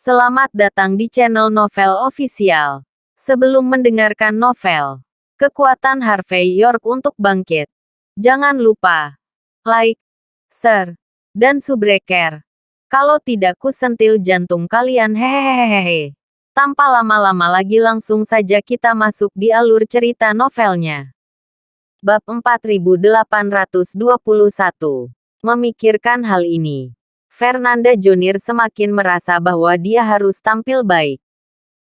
Selamat datang di channel Novel Official. Sebelum mendengarkan novel, kekuatan Harvey York untuk bangkit. Jangan lupa like, share, dan subscribe. Kalau tidak kusentil jantung kalian hehehehe. Tanpa lama-lama lagi langsung saja kita masuk di alur cerita novelnya. Bab 4821. Memikirkan hal ini, Fernanda Jonier semakin merasa bahwa dia harus tampil baik.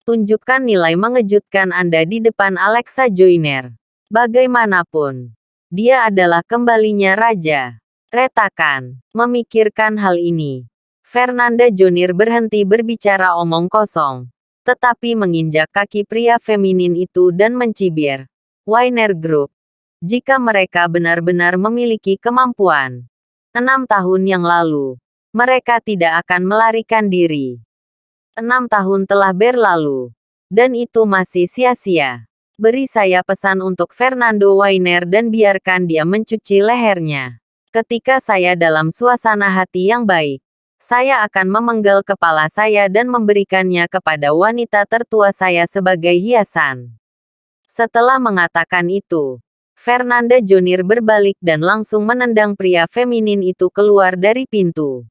Tunjukkan nilai mengejutkan Anda di depan Alexa Joyner. Bagaimanapun, dia adalah kembalinya raja. Retakan. Memikirkan hal ini, Fernanda Jonier berhenti berbicara omong kosong, tetapi menginjak kaki pria feminin itu dan mencibir. Joyner Group. Jika mereka benar-benar memiliki kemampuan, 6 tahun yang lalu, mereka tidak akan melarikan diri. 6 tahun telah berlalu, dan itu masih sia-sia. Beri saya pesan untuk Fernando Joyner dan biarkan dia mencuci lehernya. Ketika saya dalam suasana hati yang baik, saya akan memenggal kepala saya dan memberikannya kepada wanita tertua saya sebagai hiasan. Setelah mengatakan itu, Fernanda Jonier berbalik dan langsung menendang pria feminin itu keluar dari pintu.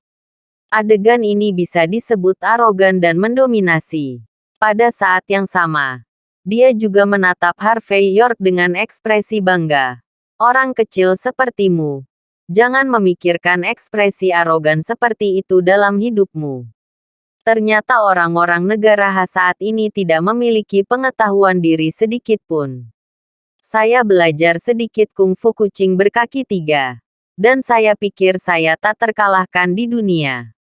Adegan ini bisa disebut arogan dan mendominasi. Pada saat yang sama, dia juga menatap Harvey York dengan ekspresi bangga. Orang kecil sepertimu, jangan memikirkan ekspresi arogan seperti itu dalam hidupmu. Ternyata orang-orang negara Ha saat ini tidak memiliki pengetahuan diri sedikit pun. Saya belajar sedikit kungfu kucing berkaki 3. Dan saya pikir saya tak terkalahkan di dunia.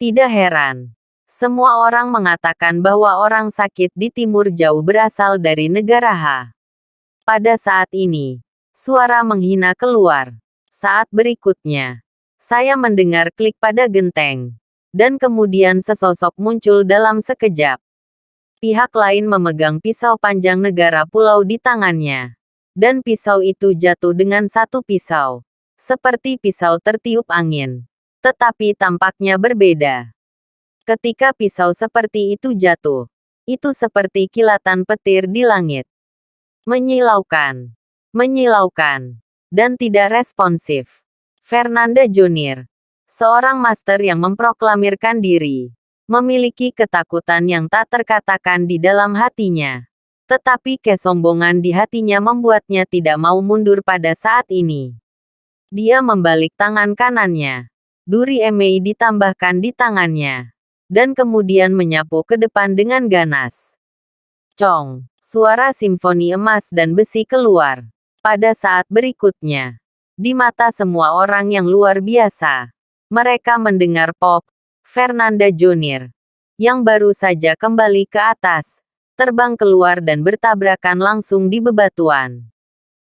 Tidak heran. Semua orang mengatakan bahwa orang sakit di timur jauh berasal dari negara Ha. Pada saat ini, suara menghina keluar. Saat berikutnya, saya mendengar klik pada genteng. Dan kemudian sesosok muncul dalam sekejap. Pihak lain memegang pisau panjang negara pulau di tangannya. Dan pisau itu jatuh dengan satu pisau. Seperti pisau tertiup angin. Tetapi tampaknya berbeda. Ketika pisau seperti itu jatuh, itu seperti kilatan petir di langit. Menyilaukan. Menyilaukan. Dan tidak responsif. Fernanda Jonier, seorang master yang memproklamirkan diri, memiliki ketakutan yang tak terkatakan di dalam hatinya. Tetapi kesombongan di hatinya membuatnya tidak mau mundur pada saat ini. Dia membalik tangan kanannya. Duri emei ditambahkan di tangannya. Dan kemudian menyapu ke depan dengan ganas. Cong, suara simfoni emas dan besi keluar. Pada saat berikutnya, di mata semua orang yang luar biasa, mereka mendengar pop, Fernanda Jonier, yang baru saja kembali ke atas, terbang keluar dan bertabrakan langsung di bebatuan.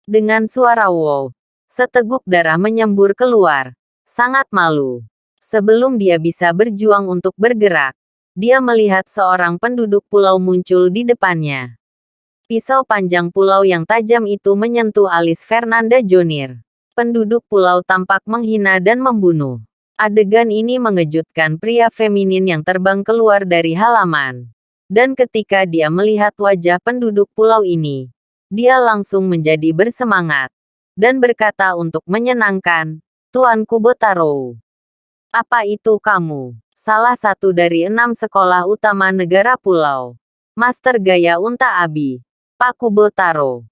Dengan suara wow, seteguk darah menyembur keluar. Sangat malu. Sebelum dia bisa berjuang untuk bergerak, dia melihat seorang penduduk pulau muncul di depannya. Pisau panjang pulau yang tajam itu menyentuh alis Fernanda Jonier. Penduduk pulau tampak menghina dan membunuh. Adegan ini mengejutkan pria feminin yang terbang keluar dari halaman. Dan ketika dia melihat wajah penduduk pulau ini, dia langsung menjadi bersemangat. Dan berkata untuk menyenangkan, Tuanku Botaro. Apa itu kamu? Salah satu dari 6 sekolah utama negara pulau. Master Gaya Unta Abi. Paku Botaro.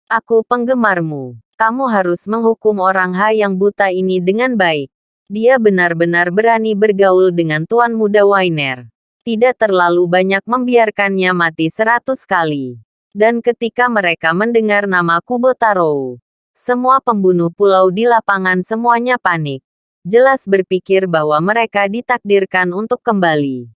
Aku penggemarmu. Kamu harus menghukum orang Ha yang buta ini dengan baik. Dia benar-benar berani bergaul dengan Tuan Muda Joyner. Tidak terlalu banyak membiarkannya mati 100 kali. Dan ketika mereka mendengar nama Kubotaro, semua pembunuh pulau di lapangan semuanya panik. Jelas berpikir bahwa mereka ditakdirkan untuk kembali.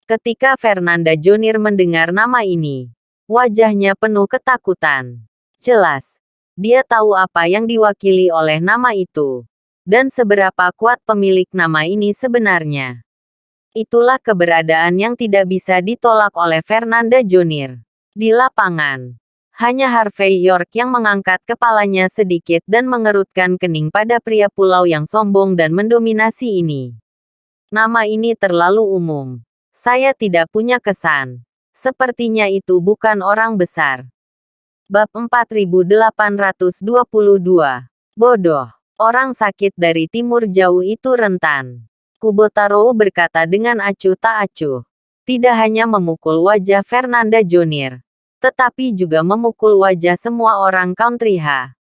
Ketika Fernanda Jonier mendengar nama ini, wajahnya penuh ketakutan. Jelas, dia tahu apa yang diwakili oleh nama itu. Dan seberapa kuat pemilik nama ini sebenarnya. Itulah keberadaan yang tidak bisa ditolak oleh Fernanda Jonier. Di lapangan, hanya Harvey York yang mengangkat kepalanya sedikit dan mengerutkan kening pada pria pulau yang sombong dan mendominasi ini. Nama ini terlalu umum. Saya tidak punya kesan. Sepertinya itu bukan orang besar. Bab 4822. Bodoh. Orang sakit dari timur jauh itu rentan. Kubotaro berkata dengan acuh tak acuh. Tidak hanya memukul wajah Fernanda Jonier, tetapi juga memukul wajah semua orang Country H.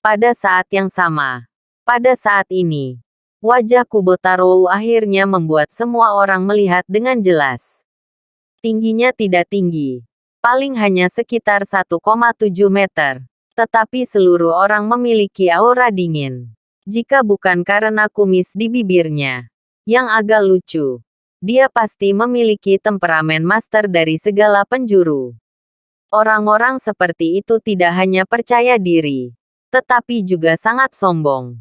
Pada saat yang sama. Pada saat ini. Wajah Kubotaro akhirnya membuat semua orang melihat dengan jelas. Tingginya tidak tinggi. Paling hanya sekitar 1,7 meter. Tetapi seluruh orang memiliki aura dingin. Jika bukan karena kumis di bibirnya yang agak lucu, dia pasti memiliki temperamen master dari segala penjuru. Orang-orang seperti itu tidak hanya percaya diri, tetapi juga sangat sombong.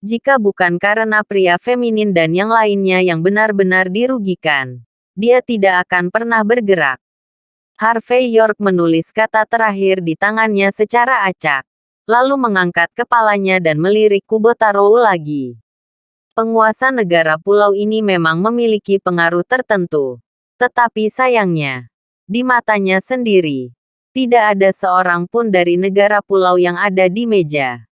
Jika bukan karena pria feminin dan yang lainnya yang benar-benar dirugikan, dia tidak akan pernah bergerak. Harvey York menulis kata terakhir di tangannya secara acak, lalu mengangkat kepalanya dan melirik Kubotaro lagi. Penguasa negara pulau ini memang memiliki pengaruh tertentu. Tetapi sayangnya, di matanya sendiri, tidak ada seorang pun dari negara pulau yang ada di meja.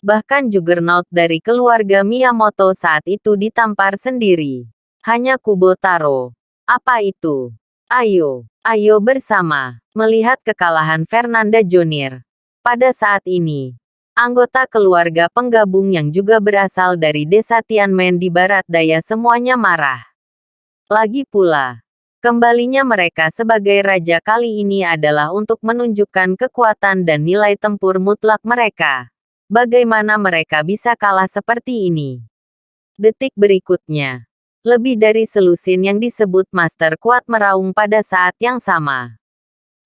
Bahkan juggernaut dari keluarga Miyamoto saat itu ditampar sendiri. Hanya Kubotaro. Apa itu? Ayo bersama. Melihat kekalahan Fernanda Jonier. Pada saat ini, anggota keluarga penggabung yang juga berasal dari desa Tianmen di barat daya semuanya marah. Lagi pula, kembalinya mereka sebagai raja kali ini adalah untuk menunjukkan kekuatan dan nilai tempur mutlak mereka. Bagaimana mereka bisa kalah seperti ini? Detik berikutnya, lebih dari selusin yang disebut Master kuat meraung pada saat yang sama.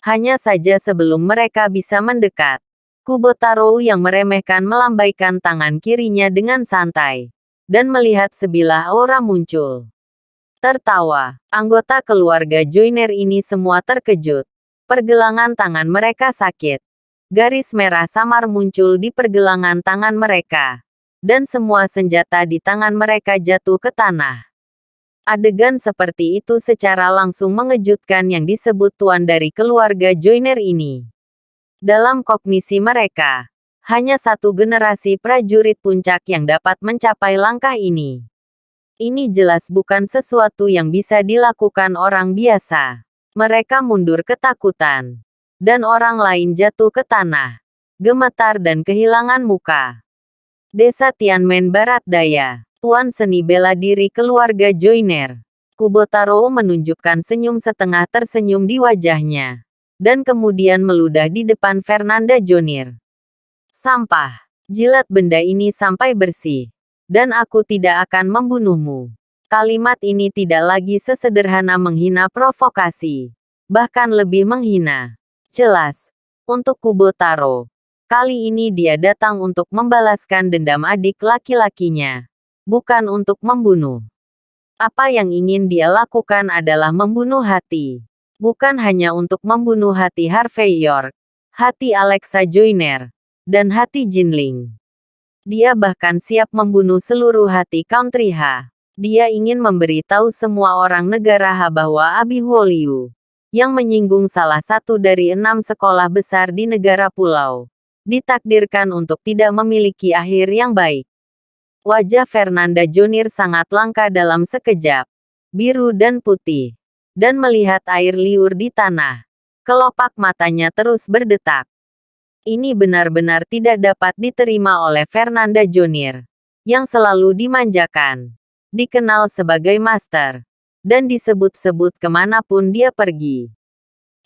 Hanya saja sebelum mereka bisa mendekat, Kubotaro yang meremehkan melambaikan tangan kirinya dengan santai, dan melihat sebilah aura muncul. Tertawa, anggota keluarga Joyner ini semua terkejut. Pergelangan tangan mereka sakit. Garis merah samar muncul di pergelangan tangan mereka. Dan semua senjata di tangan mereka jatuh ke tanah. Adegan seperti itu secara langsung mengejutkan yang disebut tuan dari keluarga Joyner ini. Dalam kognisi mereka, hanya satu generasi prajurit puncak yang dapat mencapai langkah ini. Ini jelas bukan sesuatu yang bisa dilakukan orang biasa. Mereka mundur ketakutan. Dan orang lain jatuh ke tanah. Gemetar dan kehilangan muka. Desa Tianmen Barat Daya. Tuan seni bela diri keluarga Joyner. Kubotaro menunjukkan senyum setengah tersenyum di wajahnya. Dan kemudian meludah di depan Fernanda Jonier. Sampah. Jilat benda ini sampai bersih. Dan aku tidak akan membunuhmu. Kalimat ini tidak lagi sesederhana menghina provokasi. Bahkan lebih menghina. Jelas. Untuk Kubotaro. Kali ini dia datang untuk membalaskan dendam adik laki-lakinya. Bukan untuk membunuh. Apa yang ingin dia lakukan adalah membunuh hati. Bukan hanya untuk membunuh hati Harvey York, hati Alexa Joyner, dan hati Jinling. Dia bahkan siap membunuh seluruh hati Country H. Dia ingin memberitahu semua orang negara H bahwa Abi Huoliu, yang menyinggung salah satu dari 6 sekolah besar di negara pulau, ditakdirkan untuk tidak memiliki akhir yang baik. Wajah Fernanda Jonier sangat langka dalam sekejap, biru dan putih. Dan melihat air liur di tanah. Kelopak matanya terus berdetak. Ini benar-benar tidak dapat diterima oleh Fernanda Jonier. Yang selalu dimanjakan. Dikenal sebagai master. Dan disebut-sebut kemanapun dia pergi.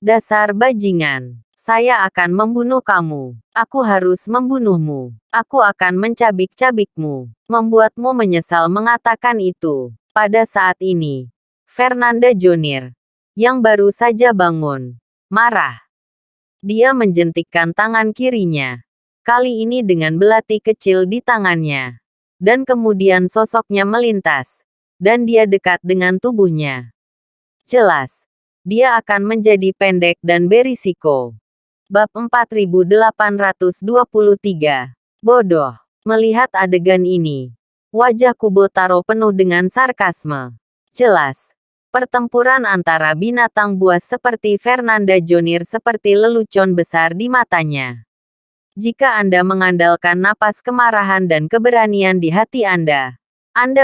Dasar bajingan. Saya akan membunuh kamu. Aku harus membunuhmu. Aku akan mencabik-cabikmu. Membuatmu menyesal mengatakan itu. Pada saat ini. Fernanda Jonier, yang baru saja bangun, marah. Dia menjentikkan tangan kirinya. Kali ini dengan belati kecil di tangannya. Dan kemudian sosoknya melintas. Dan dia dekat dengan tubuhnya. Jelas. Dia akan menjadi pendek dan berisiko. Bab 4823. Bodoh. Melihat adegan ini. Wajah Kubotaro penuh dengan sarkasme. Jelas. Pertempuran antara binatang buas seperti Fernanda Jonir seperti lelucon besar di matanya. Jika Anda mengandalkan napas kemarahan dan keberanian di hati Anda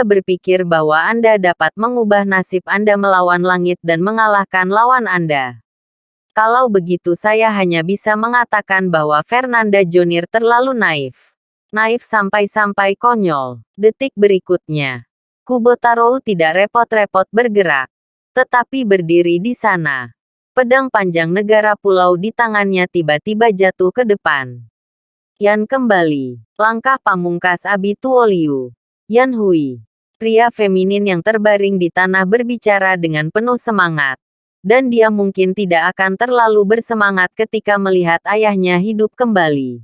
berpikir bahwa Anda dapat mengubah nasib Anda melawan langit dan mengalahkan lawan Anda. Kalau begitu saya hanya bisa mengatakan bahwa Fernanda Jonir terlalu naif. Naif sampai-sampai konyol. Detik berikutnya, Kubo Taro tidak repot-repot bergerak, tetapi berdiri di sana. Pedang panjang negara pulau di tangannya tiba-tiba jatuh ke depan. Yan kembali. Langkah pamungkas Abi Tuoliu. Yan Hui. Pria feminin yang terbaring di tanah berbicara dengan penuh semangat. Dan dia mungkin tidak akan terlalu bersemangat ketika melihat ayahnya hidup kembali.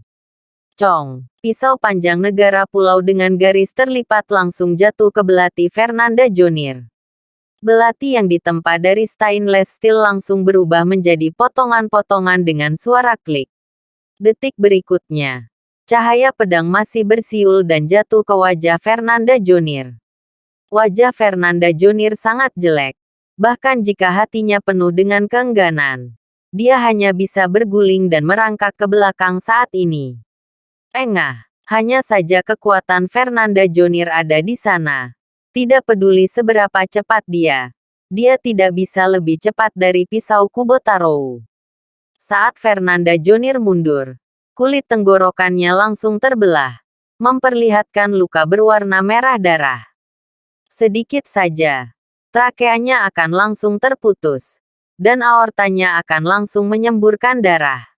Cong. Pisau panjang negara pulau dengan garis terlipat langsung jatuh ke belati Fernanda Jonir. Belati yang ditempa dari stainless steel langsung berubah menjadi potongan-potongan dengan suara klik. Detik berikutnya, cahaya pedang masih bersiul dan jatuh ke wajah Fernanda Jonir. Wajah Fernanda Jonir sangat jelek. Bahkan jika hatinya penuh dengan keengganan, dia hanya bisa berguling dan merangkak ke belakang saat ini. Engah, hanya saja kekuatan Fernanda Jonir ada di sana. Tidak peduli seberapa cepat dia tidak bisa lebih cepat dari pisau Kubo Taro. Saat Fernanda Jonir mundur, kulit tenggorokannya langsung terbelah, memperlihatkan luka berwarna merah darah. Sedikit saja, trakeanya akan langsung terputus, dan aortanya akan langsung menyemburkan darah.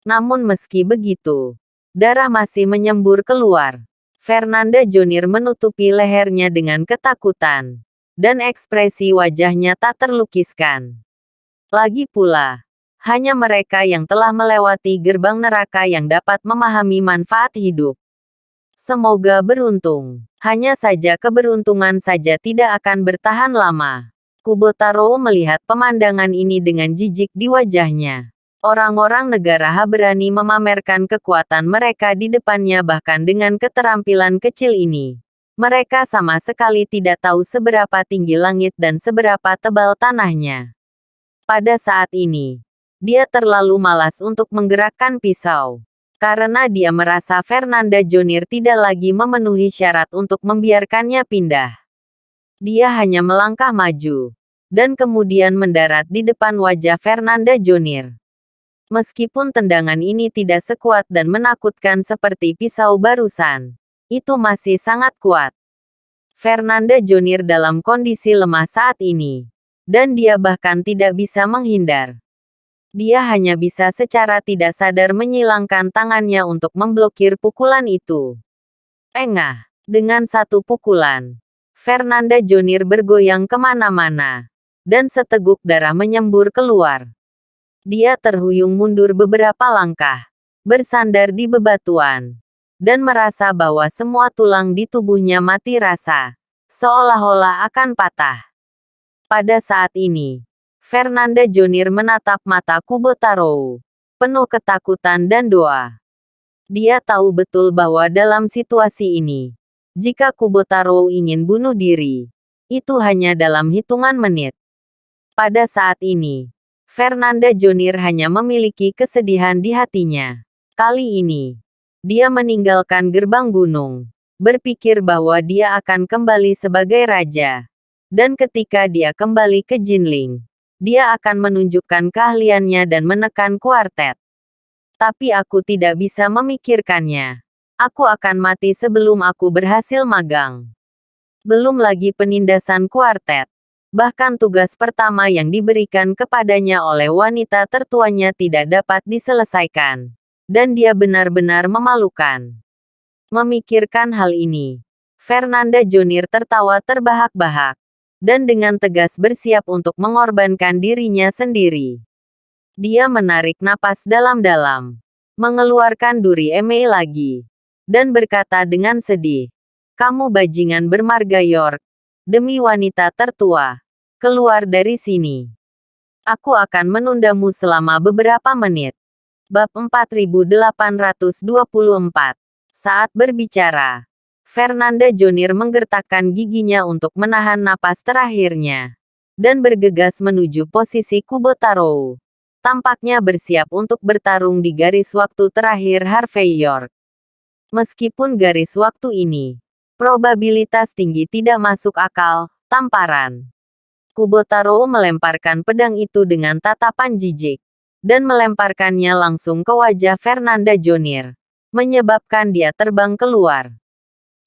Namun meski begitu, darah masih menyembur keluar. Fernanda Jonir menutupi lehernya dengan ketakutan, dan ekspresi wajahnya tak terlukiskan. Lagi pula, hanya mereka yang telah melewati gerbang neraka yang dapat memahami manfaat hidup. Semoga beruntung. Hanya saja keberuntungan saja tidak akan bertahan lama. Kubo Taro melihat pemandangan ini dengan jijik di wajahnya. Orang-orang negara Ha berani memamerkan kekuatan mereka di depannya bahkan dengan keterampilan kecil ini. Mereka sama sekali tidak tahu seberapa tinggi langit dan seberapa tebal tanahnya. Pada saat ini, dia terlalu malas untuk menggerakkan pisau. Karena dia merasa Fernanda Jonir tidak lagi memenuhi syarat untuk membiarkannya pindah. Dia hanya melangkah maju, dan kemudian mendarat di depan wajah Fernanda Jonir. Meskipun tendangan ini tidak sekuat dan menakutkan seperti pisau barusan, itu masih sangat kuat. Fernanda Jonir dalam kondisi lemah saat ini, dan dia bahkan tidak bisa menghindar. Dia hanya bisa secara tidak sadar menyilangkan tangannya untuk memblokir pukulan itu. Engah, dengan satu pukulan, Fernanda Jonir bergoyang kemana-mana, dan seteguk darah menyembur keluar. Dia terhuyung mundur beberapa langkah, bersandar di bebatuan, dan merasa bahwa semua tulang di tubuhnya mati rasa, seolah-olah akan patah. Pada saat ini, Fernanda Jonir menatap mata Kubo Taro, penuh ketakutan dan doa. Dia tahu betul bahwa dalam situasi ini, jika Kubo Taro ingin bunuh diri, itu hanya dalam hitungan menit. Pada saat ini, Fernanda Jonir hanya memiliki kesedihan di hatinya. Kali ini, dia meninggalkan gerbang gunung, berpikir bahwa dia akan kembali sebagai raja. Dan ketika dia kembali ke Jinling, dia akan menunjukkan keahliannya dan menekan kuartet. Tapi aku tidak bisa memikirkannya. Aku akan mati sebelum aku berhasil magang. Belum lagi penindasan kuartet. Bahkan tugas pertama yang diberikan kepadanya oleh wanita tertuanya tidak dapat diselesaikan. Dan dia benar-benar memalukan. Memikirkan hal ini, Fernanda Jonir tertawa terbahak-bahak. Dan dengan tegas bersiap untuk mengorbankan dirinya sendiri. Dia menarik napas dalam-dalam, mengeluarkan duri Emei lagi, dan berkata dengan sedih, "Kamu bajingan bermarga York, demi wanita tertua, keluar dari sini. Aku akan menundamu selama beberapa menit." Bab 4824. Saat berbicara, Fernanda Jonir menggertakkan giginya untuk menahan napas terakhirnya. dan bergegas menuju posisi Kubotaro. Tampaknya bersiap untuk bertarung di garis waktu terakhir Harvey York. Meskipun garis waktu ini, probabilitas tinggi tidak masuk akal, tamparan. Kubotaro melemparkan pedang itu dengan tatapan jijik, dan melemparkannya langsung ke wajah Fernanda Jonier, menyebabkan dia terbang keluar.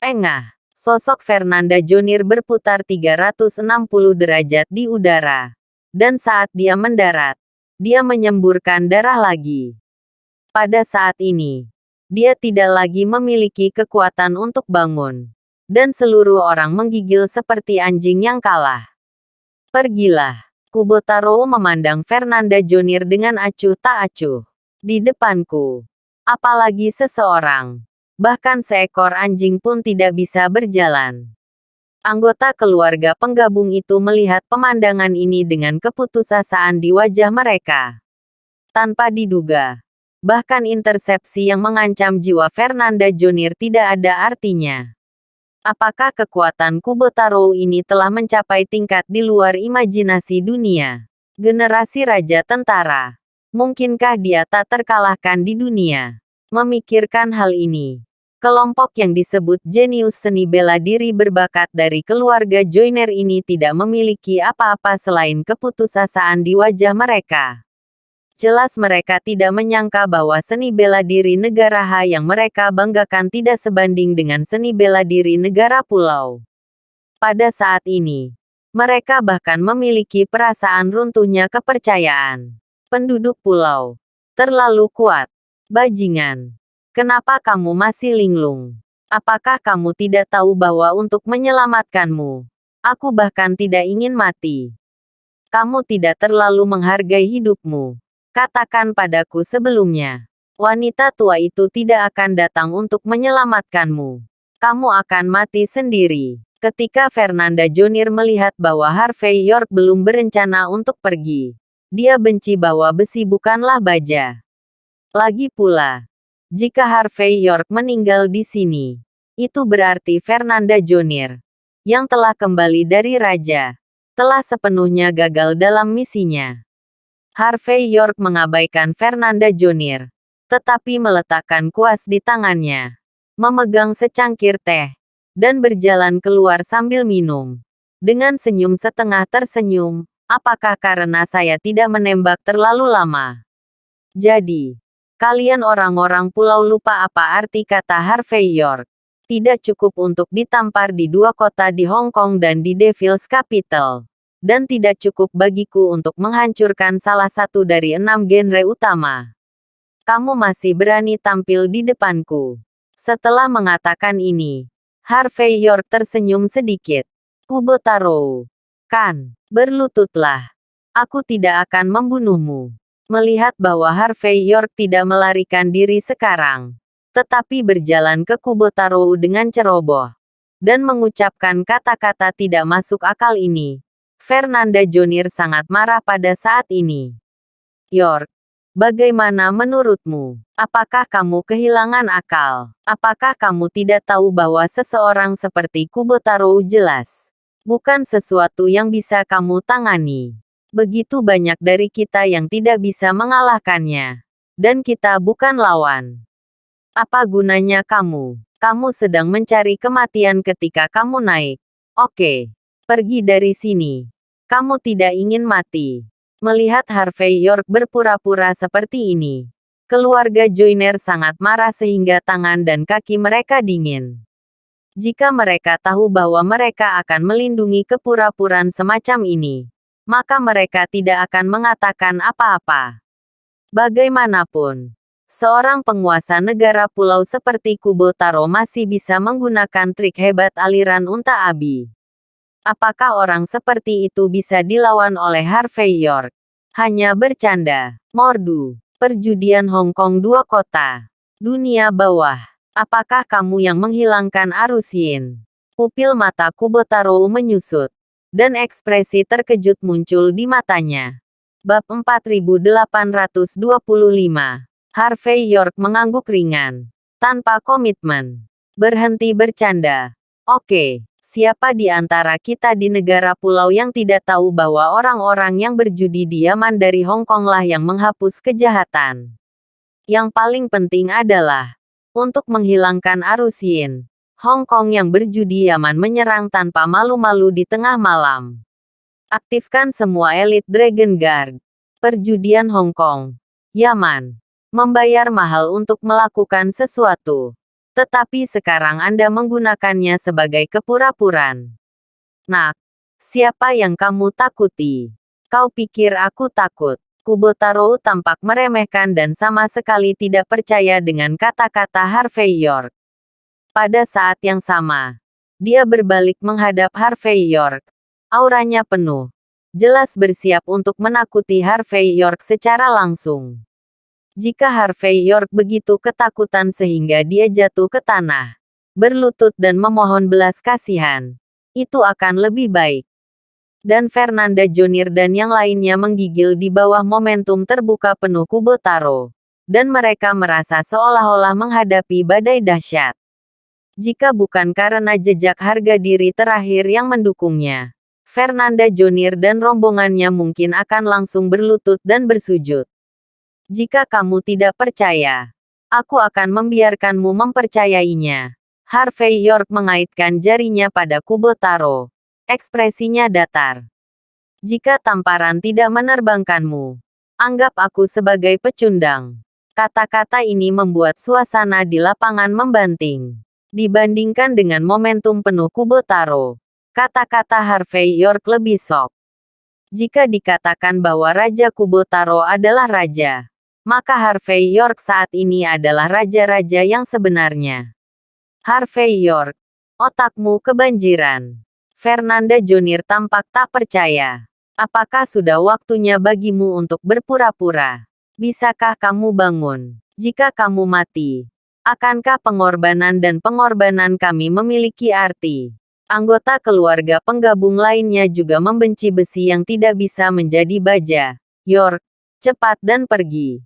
Engah, sosok Fernanda Jonier berputar 360 derajat di udara, dan saat dia mendarat, dia menyemburkan darah lagi. Pada saat ini, dia tidak lagi memiliki kekuatan untuk bangun, dan seluruh orang menggigil seperti anjing yang kalah. Pergilah. Kubotaro memandang Fernanda Jonier dengan acuh tak acuh. Di depanku. Apalagi seseorang. Bahkan seekor anjing pun tidak bisa berjalan. Anggota keluarga penggabung itu melihat pemandangan ini dengan keputusasaan di wajah mereka. Tanpa diduga. Bahkan intersepsi yang mengancam jiwa Fernanda Jonier tidak ada artinya. Apakah kekuatan Kubotaro ini telah mencapai tingkat di luar imajinasi dunia? Generasi Raja Tentara. Mungkinkah dia tak terkalahkan di dunia? Memikirkan hal ini, kelompok yang disebut jenius seni bela diri berbakat dari keluarga Joyner ini tidak memiliki apa-apa selain keputusasaan di wajah mereka. Jelas mereka tidak menyangka bahwa seni bela diri negara H yang mereka banggakan tidak sebanding dengan seni bela diri negara pulau. Pada saat ini, mereka bahkan memiliki perasaan runtuhnya kepercayaan. Penduduk pulau. Terlalu kuat. Bajingan. Kenapa kamu masih linglung? Apakah kamu tidak tahu bahwa untuk menyelamatkanmu, aku bahkan tidak ingin mati. Kamu tidak terlalu menghargai hidupmu. Katakan padaku sebelumnya. Wanita tua itu tidak akan datang untuk menyelamatkanmu. Kamu akan mati sendiri. Ketika Fernanda Jonier melihat bahwa Harvey York belum berencana untuk pergi, dia benci bahwa besi bukanlah baja. Lagi pula, jika Harvey York meninggal di sini, itu berarti Fernanda Jonier, yang telah kembali dari raja, telah sepenuhnya gagal dalam misinya. Harvey York mengabaikan Fernanda Jonier, tetapi meletakkan kuas di tangannya, memegang secangkir teh, dan berjalan keluar sambil minum. Dengan senyum setengah tersenyum, apakah karena saya tidak menembak terlalu lama? Jadi, kalian orang-orang pulau lupa apa arti kata Harvey York. Tidak cukup untuk ditampar di 2 kota di Hong Kong dan di Devil's Capital. Dan tidak cukup bagiku untuk menghancurkan salah satu dari 6 genre utama. Kamu masih berani tampil di depanku. Setelah mengatakan ini, Harvey York tersenyum sedikit. Kubotaro. Kan, berlututlah. Aku tidak akan membunuhmu. Melihat bahwa Harvey York tidak melarikan diri sekarang, tetapi berjalan ke Kubotaro dengan ceroboh, dan mengucapkan kata-kata tidak masuk akal ini. Fernanda Jonier sangat marah pada saat ini. York, bagaimana menurutmu? Apakah kamu kehilangan akal? Apakah kamu tidak tahu bahwa seseorang seperti Kubotaro jelas bukan sesuatu yang bisa kamu tangani? Begitu banyak dari kita yang tidak bisa mengalahkannya. Dan kita bukan lawan. Apa gunanya kamu? Kamu sedang mencari kematian ketika kamu naik. Oke. Pergi dari sini. Kamu tidak ingin mati. Melihat Harvey York berpura-pura seperti ini, keluarga Joyner sangat marah sehingga tangan dan kaki mereka dingin. Jika mereka tahu bahwa mereka akan melindungi kepura-puraan semacam ini, maka mereka tidak akan mengatakan apa-apa. Bagaimanapun, seorang penguasa negara pulau seperti Kubotaro masih bisa menggunakan trik hebat aliran unta abi. Apakah orang seperti itu bisa dilawan oleh Harvey York? Hanya bercanda. Mordu. Perjudian Hong Kong 2 kota. Dunia bawah. Apakah kamu yang menghilangkan arus yin? Pupil mata Kubotaro menyusut. Dan ekspresi terkejut muncul di matanya. Bab 4825. Harvey York mengangguk ringan. Tanpa komitmen. Berhenti bercanda. Oke. Siapa di antara kita di negara pulau yang tidak tahu bahwa orang-orang yang berjudi diaman dari Hong Kong lah yang menghapus kejahatan? Yang paling penting adalah untuk menghilangkan arus yin. Hong Kong yang berjudi aman menyerang tanpa malu-malu di tengah malam. Aktifkan semua elit Dragon Guard. Perjudian Hong Kong. Yaman. Membayar mahal untuk melakukan sesuatu. Tetapi sekarang Anda menggunakannya sebagai kepura-puran. Nak, siapa yang kamu takuti? Kau pikir aku takut? Kubo Taro tampak meremehkan dan sama sekali tidak percaya dengan kata-kata Harvey York. Pada saat yang sama, dia berbalik menghadap Harvey York. Auranya penuh. Jelas bersiap untuk menakuti Harvey York secara langsung. Jika Harvey York begitu ketakutan sehingga dia jatuh ke tanah, berlutut dan memohon belas kasihan, itu akan lebih baik. Dan Fernanda Jonier dan yang lainnya menggigil di bawah momentum terbuka penuh Kubo Taro. Dan mereka merasa seolah-olah menghadapi badai dahsyat. Jika bukan karena jejak harga diri terakhir yang mendukungnya, Fernanda Jonier dan rombongannya mungkin akan langsung berlutut dan bersujud. Jika kamu tidak percaya, aku akan membiarkanmu mempercayainya. Harvey York mengaitkan jarinya pada Kubo Taro. Ekspresinya datar. Jika tamparan tidak menerbangkanmu, anggap aku sebagai pecundang. Kata-kata ini membuat suasana di lapangan membanting. Dibandingkan dengan momentum penuh Kubo Taro, kata-kata Harvey York lebih sok. Jika dikatakan bahwa Raja Kubo Taro adalah raja, maka Harvey York saat ini adalah raja-raja yang sebenarnya. Harvey York, otakmu kebanjiran. Fernanda Jonier tampak tak percaya. Apakah sudah waktunya bagimu untuk berpura-pura? Bisakah kamu bangun? Jika kamu mati, akankah pengorbanan dan pengorbanan kami memiliki arti? Anggota keluarga penggabung lainnya juga membenci besi yang tidak bisa menjadi baja. York, cepat dan pergi.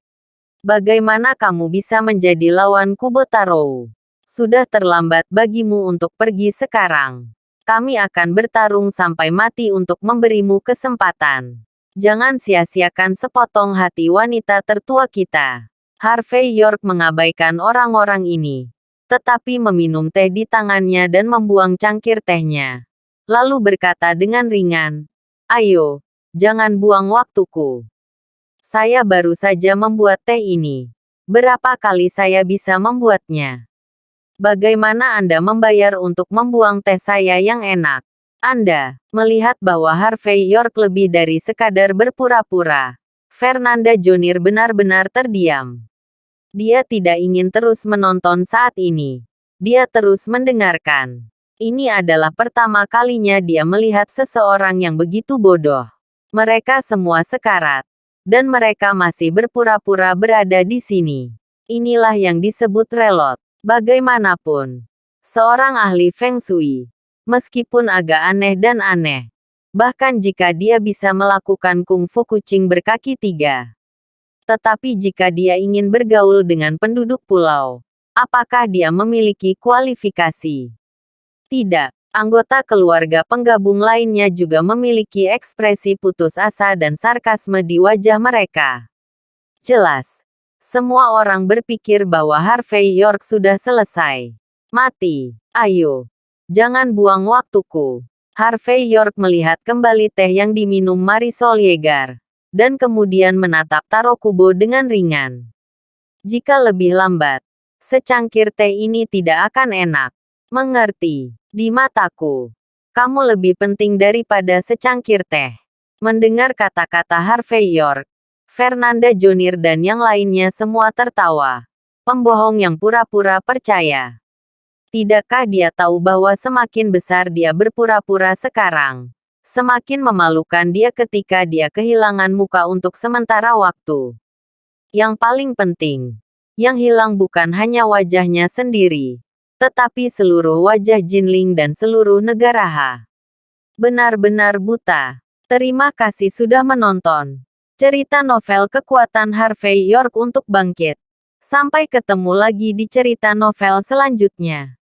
Bagaimana kamu bisa menjadi lawan Kubo Taro? Sudah terlambat bagimu untuk pergi sekarang. Kami akan bertarung sampai mati untuk memberimu kesempatan. Jangan sia-siakan sepotong hati wanita tertua kita. Harvey York mengabaikan orang-orang ini, tetapi meminum teh di tangannya dan membuang cangkir tehnya. Lalu berkata dengan ringan, "Ayo, jangan buang waktuku. Saya baru saja membuat teh ini. Berapa kali saya bisa membuatnya? Bagaimana Anda membayar untuk membuang teh saya yang enak?" Anda melihat bahwa Harvey York lebih dari sekadar berpura-pura. Fernanda Jonier benar-benar terdiam. Dia tidak ingin terus menonton saat ini. Dia terus mendengarkan. Ini adalah pertama kalinya dia melihat seseorang yang begitu bodoh. Mereka semua sekarat. Dan mereka masih berpura-pura berada di sini. Inilah yang disebut relot. Bagaimanapun, seorang ahli Feng Shui, meskipun agak aneh dan aneh, bahkan jika dia bisa melakukan kungfu kucing berkaki 3. Tetapi jika dia ingin bergaul dengan penduduk pulau, apakah dia memiliki kualifikasi? Tidak. Anggota keluarga penggabung lainnya juga memiliki ekspresi putus asa dan sarkasme di wajah mereka. Jelas. Semua orang berpikir bahwa Harvey York sudah selesai. Mati. Ayo. Jangan buang waktuku. Harvey York melihat kembali teh yang diminum Marisol Yeager. Dan kemudian menatap Taro Kubo dengan ringan. Jika lebih lambat, secangkir teh ini tidak akan enak. Mengerti? Di mataku, kamu lebih penting daripada secangkir teh. Mendengar kata-kata Harvey York, Fernanda Jonier dan yang lainnya semua tertawa. Pembohong yang pura-pura percaya. Tidakkah dia tahu bahwa semakin besar dia berpura-pura sekarang, semakin memalukan dia ketika dia kehilangan muka untuk sementara waktu? Yang paling penting, yang hilang bukan hanya wajahnya sendiri, tetapi seluruh wajah Jinling dan seluruh negara Ha. Benar-benar buta. Terima kasih sudah menonton. Cerita novel kekuatan Harvey York untuk bangkit. Sampai ketemu lagi di cerita novel selanjutnya.